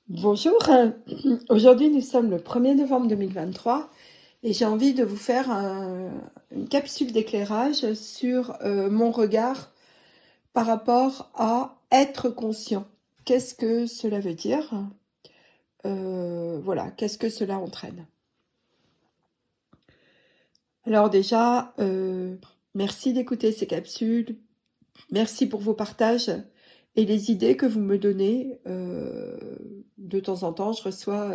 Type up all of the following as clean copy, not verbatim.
Bonjour, aujourd'hui nous sommes le 1er novembre 2023 et j'ai envie de vous faire une capsule d'éclairage sur mon regard par rapport à être conscient. Qu'est-ce que cela veut dire? Voilà, qu'est-ce que cela entraîne? Alors déjà, merci d'écouter ces capsules, merci pour vos partages et les idées que vous me donnez. De temps en temps, je reçois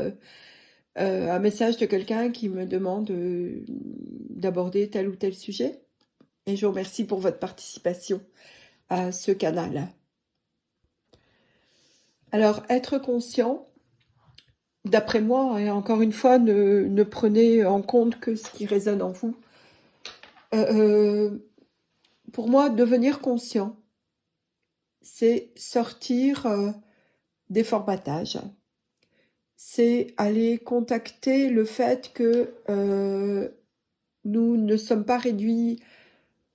un message de quelqu'un qui me demande d'aborder tel ou tel sujet. Et je vous remercie pour votre participation à ce canal. Alors, être conscient, d'après moi, et encore une fois, ne prenez en compte que ce qui résonne en vous. Pour moi, devenir conscient, c'est sortir des formatages. C'est aller contacter le fait que nous ne sommes pas réduits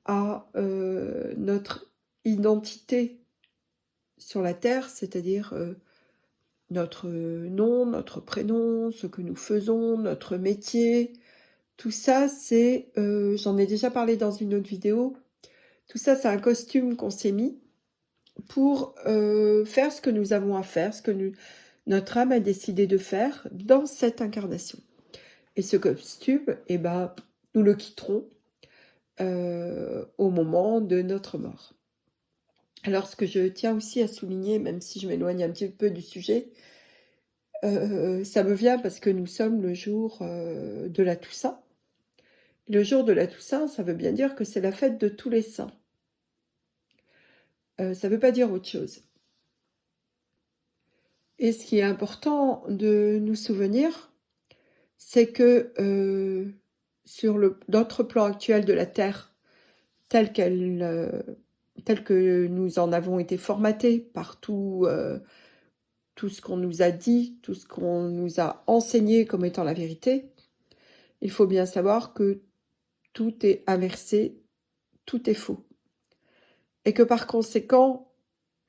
à notre identité sur la Terre, c'est-à-dire notre nom, notre prénom, ce que nous faisons, notre métier. Tout ça, c'est, j'en ai déjà parlé dans une autre vidéo, tout ça, c'est un costume qu'on s'est mis pour faire ce que nous avons à faire, ce que notre âme a décidé de faire dans cette incarnation. Et ce costume, eh ben, nous le quitterons au moment de notre mort. Alors, ce que je tiens aussi à souligner, même si je m'éloigne un petit peu du sujet, ça me vient parce que nous sommes le jour de la Toussaint. Le jour de la Toussaint, ça veut bien dire que c'est la fête de tous les saints. Ça ne veut pas dire autre chose. Et ce qui est important de nous souvenir, c'est que sur notre plan actuel de la Terre, tel que nous en avons été formatés par tout ce qu'on nous a dit, tout ce qu'on nous a enseigné comme étant la vérité, il faut bien savoir que tout est inversé, tout est faux. Et que par conséquent,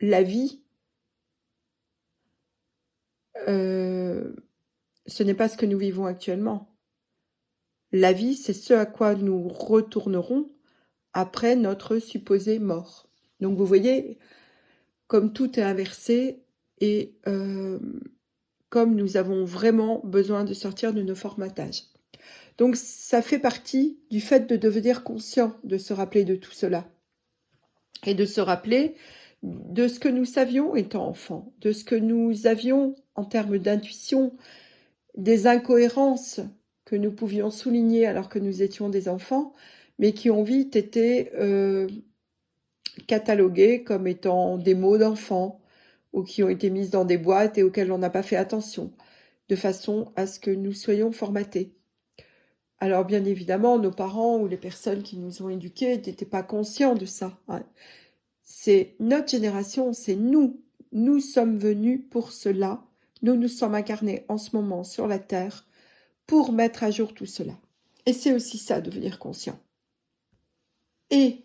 la vie, ce n'est pas ce que nous vivons actuellement. La vie, c'est ce à quoi nous retournerons après notre supposée mort. Donc vous voyez, comme tout est inversé et comme nous avons vraiment besoin de sortir de nos formatages. Donc ça fait partie du fait de devenir conscient, de se rappeler de tout cela. Et de se rappeler de ce que nous savions étant enfants, de ce que nous avions en termes d'intuition, des incohérences que nous pouvions souligner alors que nous étions des enfants, mais qui ont vite été cataloguées comme étant des mots d'enfants, ou qui ont été mises dans des boîtes et auxquelles on n'a pas fait attention, de façon à ce que nous soyons formatés. Alors bien évidemment, nos parents ou les personnes qui nous ont éduqués n'étaient pas conscients de ça. Hein. C'est notre génération, c'est nous. Nous sommes venus pour cela. Nous nous sommes incarnés en ce moment sur la Terre pour mettre à jour tout cela. Et c'est aussi ça, devenir conscient. Et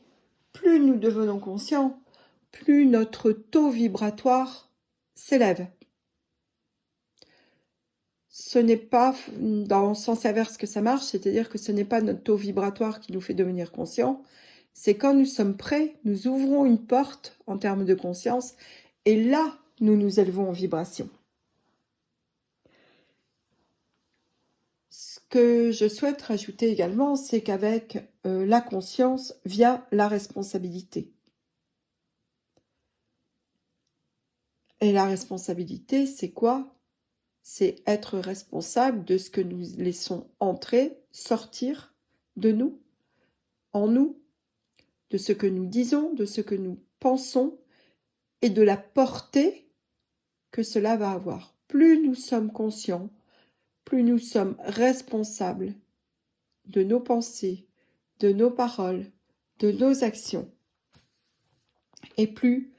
plus nous devenons conscients, plus notre taux vibratoire s'élève. Ce n'est pas dans le sens inverse que ça marche, c'est-à-dire que ce n'est pas notre taux vibratoire qui nous fait devenir conscient, c'est quand nous sommes prêts, nous ouvrons une porte en termes de conscience, et là, nous nous élevons en vibration. Ce que je souhaite rajouter également, c'est qu'avec la conscience vient la responsabilité. Et la responsabilité, c'est quoi? C'est être responsable de ce que nous laissons entrer, sortir de nous, en nous, de ce que nous disons, de ce que nous pensons et de la portée que cela va avoir. Plus nous sommes conscients, plus nous sommes responsables de nos pensées, de nos paroles, de nos actions. Et plus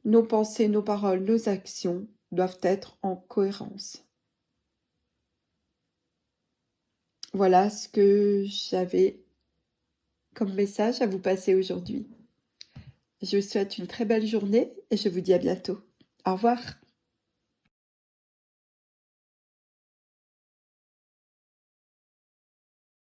nos pensées, nos paroles, nos actions doivent être en cohérence. Voilà ce que j'avais comme message à vous passer aujourd'hui. Je vous souhaite une très belle journée et je vous dis à bientôt. Au revoir.